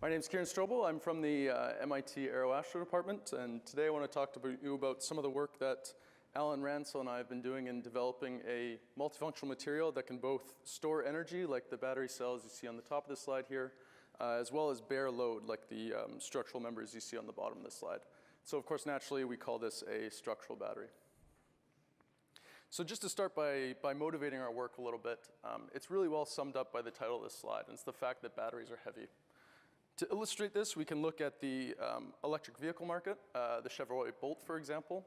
My name is Kieran Strobel. I'm from the MIT Aeroastro department, and today I want to talk to you about some of the work that Alan Ransell and I have been doing in developing a multifunctional material that can both store energy, like the battery cells you see on the top of this slide here, as well as bear load, like the structural members you see on the bottom of this slide. So of course, naturally, we call this a structural battery. So just to start by motivating our work a little bit, it's really well summed up by the title of this slide, and it's the fact that batteries are heavy. To illustrate this, we can look at the electric vehicle market, the Chevrolet Bolt, for example.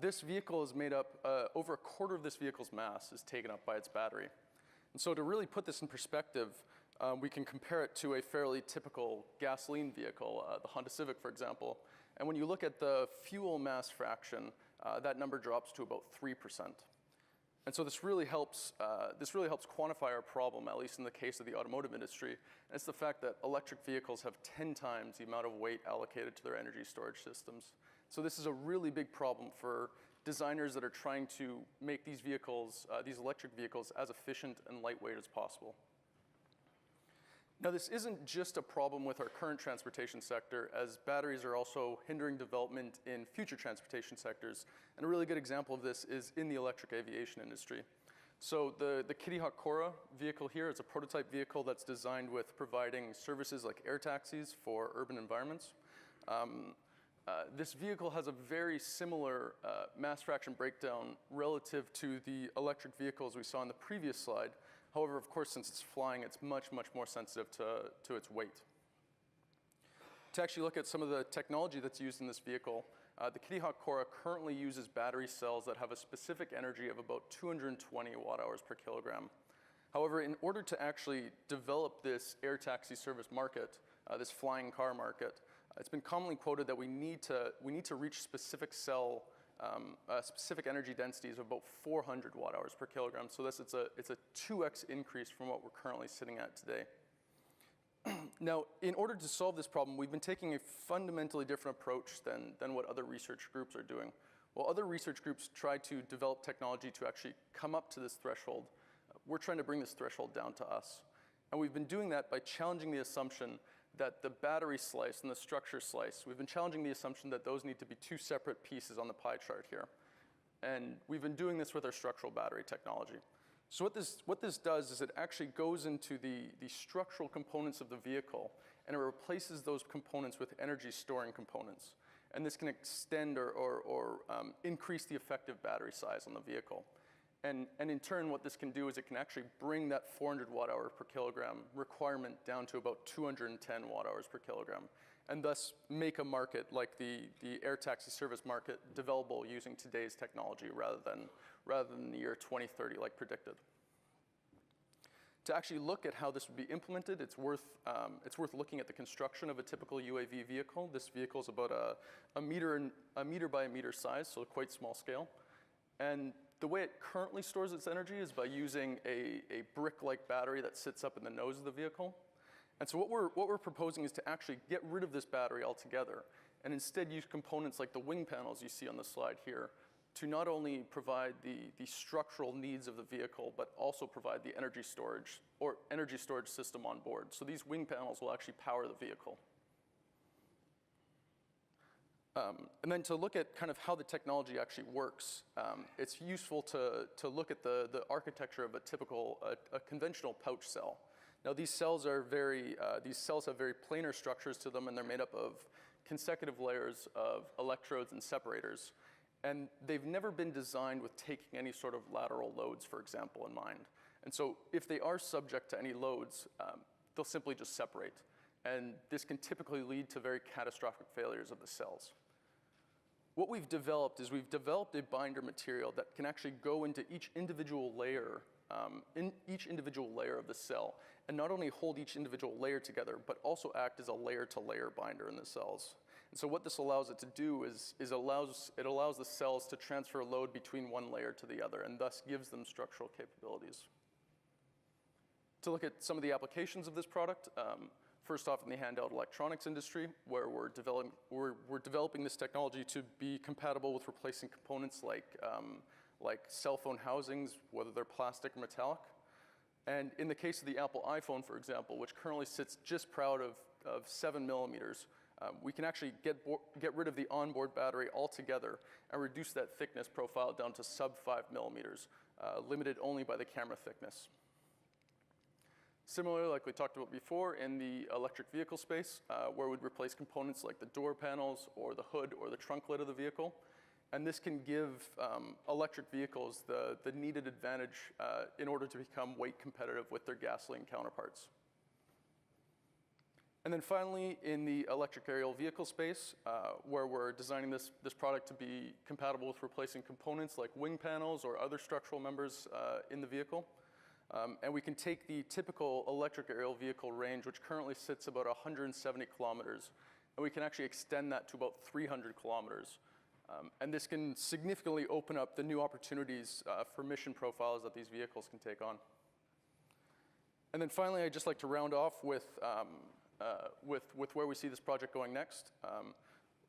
This vehicle is made up, over a quarter of this vehicle's mass is taken up by its battery. And so to really put this in perspective, we can compare it to a fairly typical gasoline vehicle, the Honda Civic, for example. And when you look at the fuel mass fraction, that number drops to about 3%. And so this really helps quantify our problem, at least in the case of the automotive industry. And it's the fact that electric vehicles have 10 times the amount of weight allocated to their energy storage systems. So this is a really big problem for designers that are trying to make these vehicles, these electric vehicles, as efficient and lightweight as possible. Now, this isn't just a problem with our current transportation sector, as batteries are also hindering development in future transportation sectors. And a really good example of this is in the electric aviation industry. So the Kitty Hawk Cora vehicle here is a prototype vehicle that's designed with providing services like air taxis for urban environments. This vehicle has a very similar mass fraction breakdown relative to the electric vehicles we saw in the previous slide. However, of course, since it's flying, it's much, much more sensitive to its weight. To actually look at some of the technology that's used in this vehicle, the Kitty Hawk Cora currently uses battery cells that have a specific energy of about 220 watt-hours per kilogram. However, in order to actually develop this air taxi service market, this flying car market, it's been commonly quoted that we need to reach specific energy densities of about 400 watt-hours per kilogram. So it's a 2x increase from what we're currently sitting at today. Now, in order to solve this problem, we've been taking a fundamentally different approach than what other research groups are doing. While other research groups try to develop technology to actually come up to this threshold, we're trying to bring this threshold down to us. And we've been doing that by challenging the assumption that the battery slice and the structure slice, we've been challenging the assumption that those need to be two separate pieces on the pie chart here. And we've been doing this with our structural battery technology. So what this does is it actually goes into the structural components of the vehicle, and it replaces those components with energy storing components. And this can extend or increase the effective battery size on the vehicle. And in turn, what this can do is it can actually bring that 400 watt-hour per kilogram requirement down to about 210 watt-hours per kilogram, and thus make a market like the air taxi service market developable using today's technology rather than the year 2030 like predicted. To actually look at how this would be implemented, it's worth looking at the construction of a typical UAV vehicle. This vehicle is about a meter by a meter size, so quite small scale. And the way it currently stores its energy is by using a brick-like battery that sits up in the nose of the vehicle. And so what we're proposing is to actually get rid of this battery altogether and instead use components like the wing panels you see on the slide here to not only provide the structural needs of the vehicle, but also provide the energy storage system on board. So these wing panels will actually power the vehicle. And then to look at kind of how the technology actually works, it's useful to look at the architecture of a conventional pouch cell. Now these cells have very planar structures to them, and they're made up of consecutive layers of electrodes and separators. And they've never been designed with taking any sort of lateral loads, for example, in mind. And so if they are subject to any loads, they'll simply just separate. And this can typically lead to very catastrophic failures of the cells. What we've developed is we've developed a binder material that can actually go into each individual layer of the cell, and not only hold each individual layer together, but also act as a layer-to-layer binder in the cells. And so what this allows it to do is it allows the cells to transfer load between one layer to the other, and thus gives them structural capabilities. To look at some of the applications of this product, first off in the handheld electronics industry, where we're developing this technology to be compatible with replacing components like cell phone housings, whether they're plastic or metallic. And in the case of the Apple iPhone, for example, which currently sits just proud of of 7 millimeters, we can actually get rid of the onboard battery altogether and reduce that thickness profile down to sub 5 millimeters, limited only by the camera thickness. Similarly, like we talked about before, in the electric vehicle space, where we'd replace components like the door panels or the hood or the trunk lid of the vehicle. And this can give electric vehicles the needed advantage in order to become weight competitive with their gasoline counterparts. And then finally, in the electric aerial vehicle space, where we're designing this product to be compatible with replacing components like wing panels or other structural members in the vehicle. And we can take the typical electric aerial vehicle range, which currently sits about 170 kilometers, and we can actually extend that to about 300 kilometers. And this can significantly open up the new opportunities for mission profiles that these vehicles can take on. And then finally, I'd just like to round off with where we see this project going next.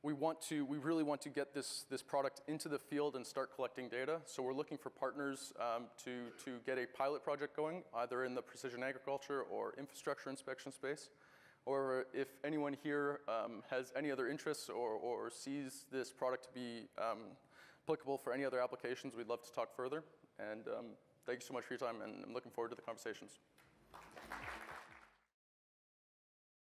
We really want to get this product into the field and start collecting data. So we're looking for partners to get a pilot project going, either in the precision agriculture or infrastructure inspection space. Or if anyone here has any other interests or sees this product to be applicable for any other applications, we'd love to talk further. And thank you so much for your time, and I'm looking forward to the conversations.